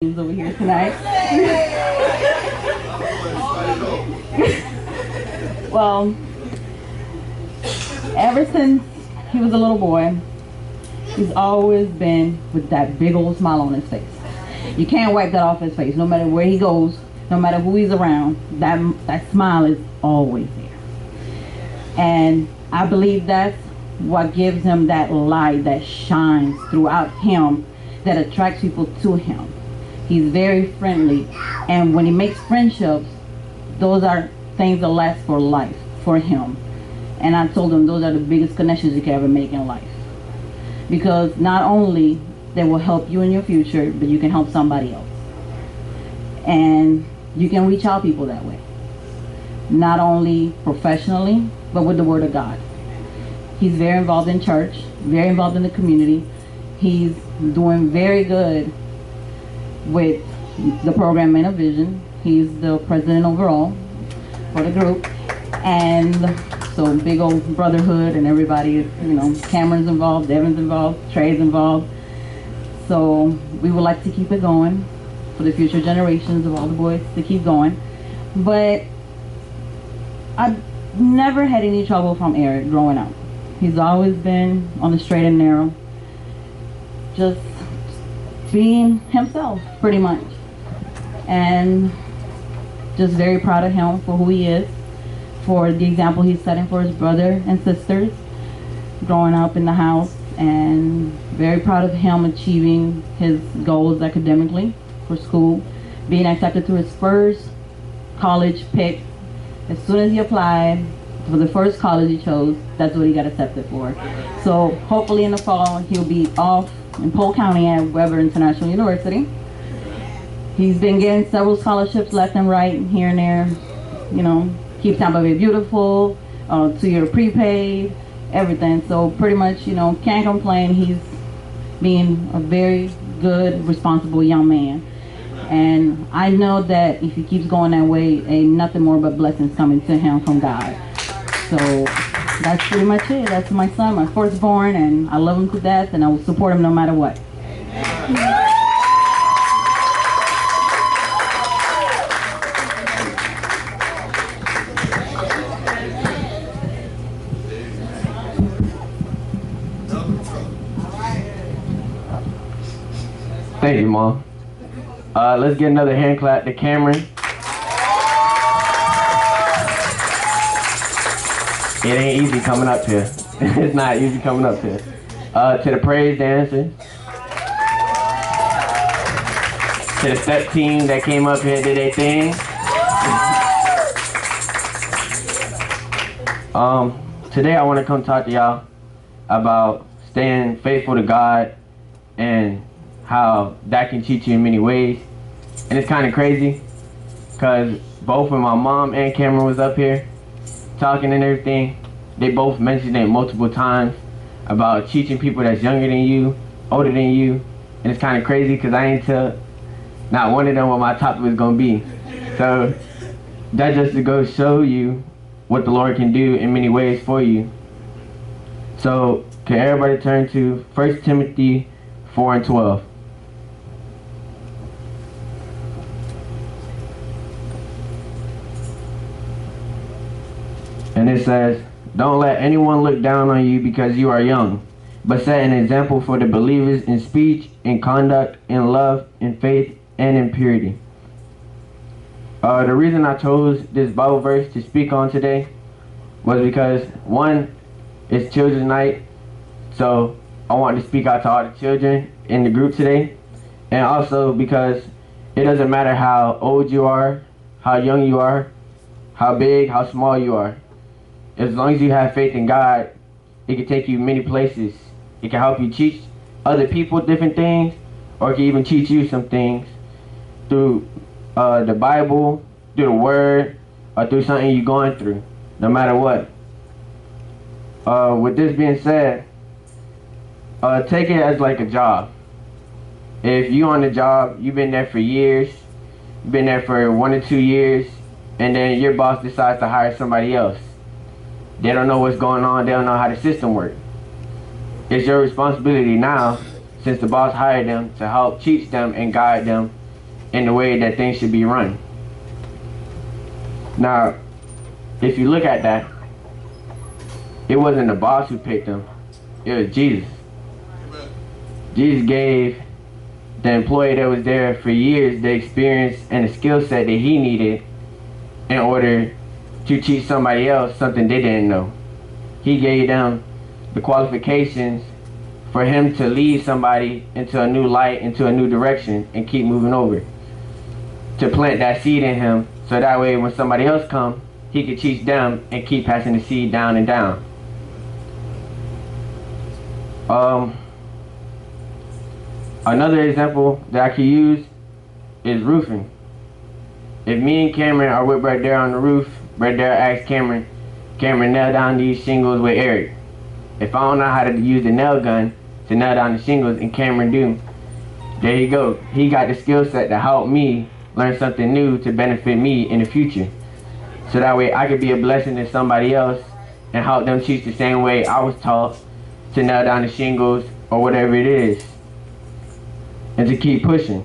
over here tonight. Well, ever since he was a little boy, he's always been with that big old smile on his face. You can't wipe that off his face. No matter where he goes, no matter who he's around, that smile is always there. And I believe that's what gives him that light that shines throughout him, that attracts people to him. He's very friendly, and when he makes friendships, those are things that last for life for him. And I told him those are the biggest connections you can ever make in life, because not only they will help you in your future, but you can help somebody else, and you can reach out people that way, not only professionally but with the Word of God. He's very involved in church, very involved in the community. He's doing very good with the program Men of Vision. He's the president overall for the group, and so big old brotherhood, and everybody, Cameron's involved, Devin's involved, Trey's involved. So we would like to keep it going for the future generations of all the boys to keep going. But I've never had any trouble from Eric growing up. He's always been on the straight and narrow, just being himself pretty much, and just very proud of him for who he is, for the example he's setting for his brother and sisters growing up in the house, and very proud of him achieving his goals academically for school, being accepted to his first college pick. As soon as he applied for the first college he chose, that's what he got accepted for. So hopefully in the fall he'll be off in Polk County at Weber International University. He's been getting several scholarships left and right, here and there. Keep Tampa Bay beautiful, 2-year prepaid, everything. So pretty much, can't complain. He's being a very good, responsible young man. And I know that if he keeps going that way, ain't nothing more but blessings coming to him from God. So that's pretty much it. That's my son, my firstborn, and I love him to death, and I will support him no matter what. Thank you, Mom. Let's get another hand clap to Cameron. It ain't easy coming up here. It's not easy coming up here. To the praise dancers. To the step team that came up here and did their thing. Today I want to come talk to y'all about staying faithful to God and how that can teach you in many ways. And it's kind of crazy because both of my mom and Cameron was up here talking and everything. They both mentioned it multiple times about teaching people that's younger than you, older than you. And it's kind of crazy because I ain't tell not one of them what my topic was going to be. So that just to go show you what the Lord can do in many ways for you. So can everybody turn to 1 Timothy 4:12. And it says, "Don't let anyone look down on you because you are young, but set an example for the believers in speech, in conduct, in love, in faith, and in purity." The reason I chose this Bible verse to speak on today was because, one, it's Children's Night, so I wanted to speak out to all the children in the group today, and also because it doesn't matter how old you are, how young you are, how big, how small you are. As long as you have faith in God, it can take you many places. It can help you teach other people different things, or it can even teach you some things through the Bible, through the Word, or through something you're going through, no matter what. With this being said, take it as like a job. If you're on the job, you've been there for years, you've been there for 1 or 2 years, and then your boss decides to hire somebody else. They don't know what's going on. They don't know how the system works. It's your responsibility now, since the boss hired them, to help teach them and guide them in the way that things should be run. Now, if you look at that, it wasn't the boss who picked him, it was Jesus. Jesus gave the employee that was there for years the experience and the skill set that he needed in order to teach somebody else something they didn't know. He gave them the qualifications for him to lead somebody into a new light, into a new direction, and keep moving over. To plant that seed in him, so that way when somebody else comes, he could teach them and keep passing the seed down and down. Another example that I could use is roofing. If me and Cameron are with Brett Dare on the roof, Brett Dare asks Cameron, nail down these shingles with Eric. If I don't know how to use the nail gun to nail down the shingles and Cameron do, there you go. He got the skill set to help me learn something new to benefit me in the future. So that way I could be a blessing to somebody else and help them teach the same way I was taught to nail down the shingles or whatever it is. And to keep pushing.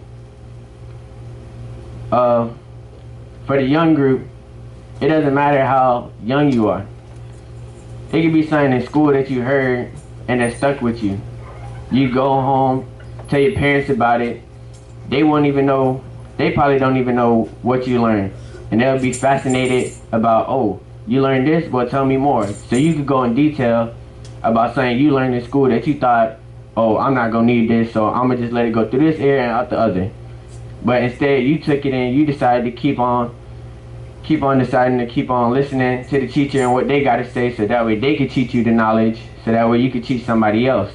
For the young group, it doesn't matter how young you are. It could be something in school that you heard and that stuck with you. You go home, tell your parents about it. They won't even know, they probably don't even know what you learned. And they'll be fascinated about, oh, you learned this? Well, tell me more. So you could go in detail about something you learned in school that you thought, oh, I'm not gonna need this, so I'm gonna just let it go through this ear and out the other. But instead, you took it in, you decided to keep on deciding to keep on listening to the teacher and what they gotta say, so that way they could teach you the knowledge, so that way you could teach somebody else.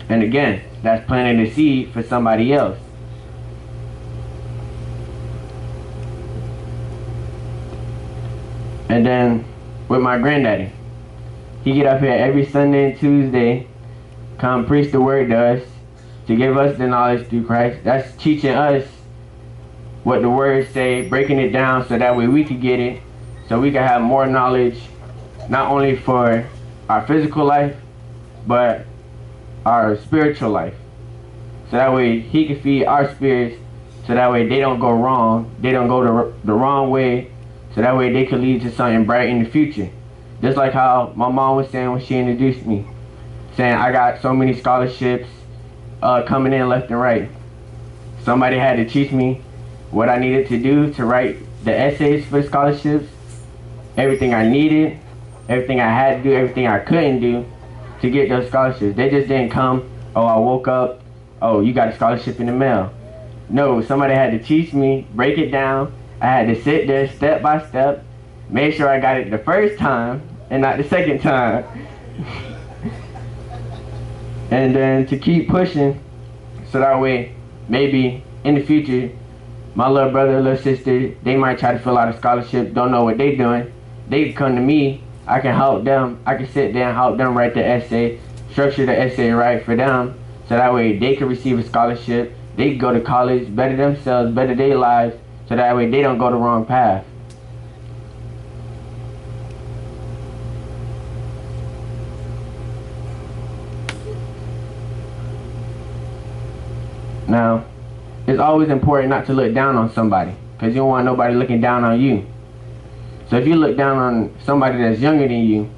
And again, that's planting the seed for somebody else. And then with my granddaddy, he get up here every Sunday and Tuesday, come preach the word to us, to give us the knowledge through Christ. That's teaching us what the words say, breaking it down so that way we could get it, so we can have more knowledge, not only for our physical life, but our spiritual life. So that way he can feed our spirits, so that way they don't go wrong, they don't go the wrong way, so that way they can lead to something bright in the future. Just like how my mom was saying when she introduced me, saying I got so many scholarships coming in left and right. Somebody had to teach me what I needed to do to write the essays for the scholarships, everything I needed, everything I had to do, everything I couldn't do to get those scholarships. They just didn't come, oh, I woke up, oh, you got a scholarship in the mail. No, somebody had to teach me, break it down. I had to sit there step by step, make sure I got it the first time and not the second time. And then to keep pushing, so that way maybe in the future my little brother, little sister, they might try to fill out a scholarship, don't know what they're doing. They can come to me, I can help them, I can sit there and help them write the essay, structure the essay right for them, so that way they can receive a scholarship, they can go to college, better themselves, better their lives, so that way they don't go the wrong path. Now, it's always important not to look down on somebody, because you don't want nobody looking down on you. So if you look down on somebody that's younger than you,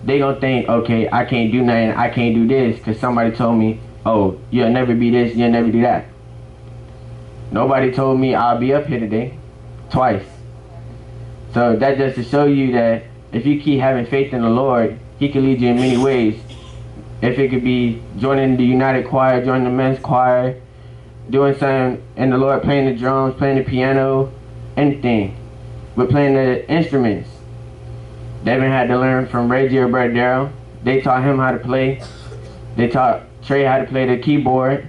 they gonna think, okay, I can't do nothing, I can't do this, because somebody told me, oh, you'll never be this, you'll never do that. Nobody told me I'll be up here today, twice. So that just to show you that if you keep having faith in the Lord, He can lead you in many ways. If it could be joining the United Choir, joining the men's choir, doing something in the Lord, playing the drums, playing the piano, anything. But playing the instruments. Devin had to learn from Reggie or Brett Darrell. They taught him how to play. They taught Trey how to play the keyboard.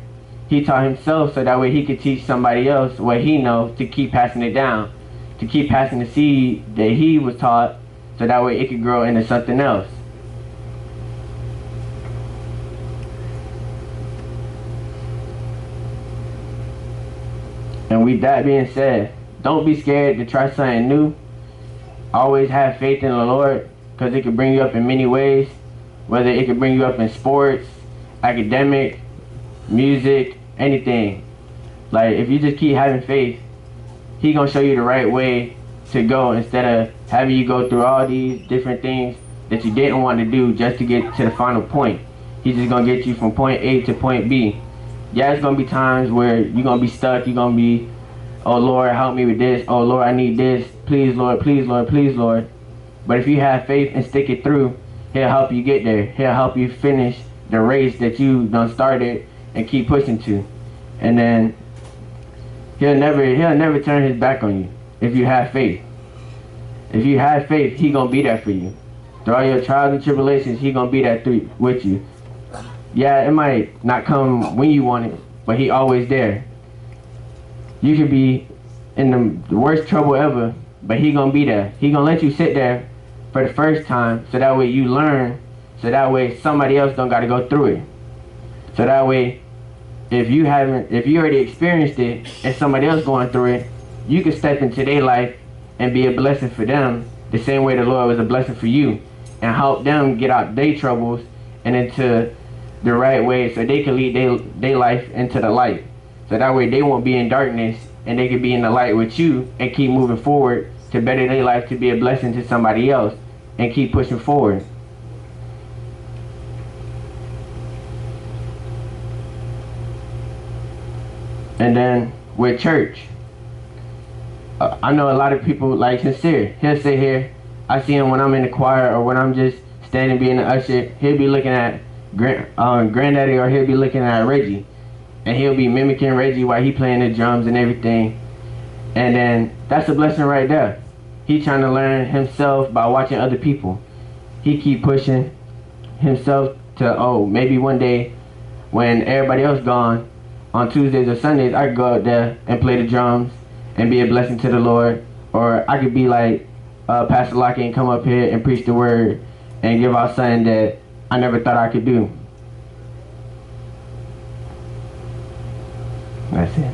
He taught himself so that way he could teach somebody else what he knows to keep passing it down. To keep passing the seed that he was taught, so that way it could grow into something else. And with that being said, don't be scared to try something new. Always have faith in the Lord, because it can bring you up in many ways. Whether it can bring you up in sports, academic, music, anything. Like, if you just keep having faith, he gonna show you the right way to go, instead of having you go through all these different things that you didn't want to do just to get to the final point. He's just gonna get you from point A to point B. Yeah, it's gonna be times where you're gonna be stuck. You're gonna be, oh Lord, help me with this. Oh Lord, I need this. Please Lord, please Lord, please Lord. But if you have faith and stick it through, he'll help you get there. He'll help you finish the race that you done started and keep pushing to. And then he'll never turn his back on you if you have faith. If you have faith, he gonna be there for you. Through all your trials and tribulations, he gonna be there with you. Yeah, it might not come when you want it, but he always there. You could be in the worst trouble ever, but he gonna be there. He gonna let you sit there for the first time, so that way you learn, so that way somebody else don't gotta go through it. So that way, if you already experienced it and somebody else going through it, you can step into their life and be a blessing for them the same way the Lord was a blessing for you, and help them get out their troubles and into the right way, so they can lead their life into the light. So that way they won't be in darkness, and they can be in the light with you and keep moving forward to better their life, to be a blessing to somebody else, and keep pushing forward. And then with church, I know a lot of people like Sincere. He'll sit here, I see him when I'm in the choir or when I'm just standing being the usher, he'll be looking at Granddaddy, or he'll be looking at Reggie, and he'll be mimicking Reggie while he playing the drums and everything. And then that's a blessing right there. He trying to learn himself by watching other people. He keep pushing himself to, oh, maybe one day when everybody else gone, on Tuesdays or Sundays, I could go out there and play the drums and be a blessing to the Lord. Or I could be like Pastor Lockett and come up here and preach the word and give out something that I never thought I could do. That's it.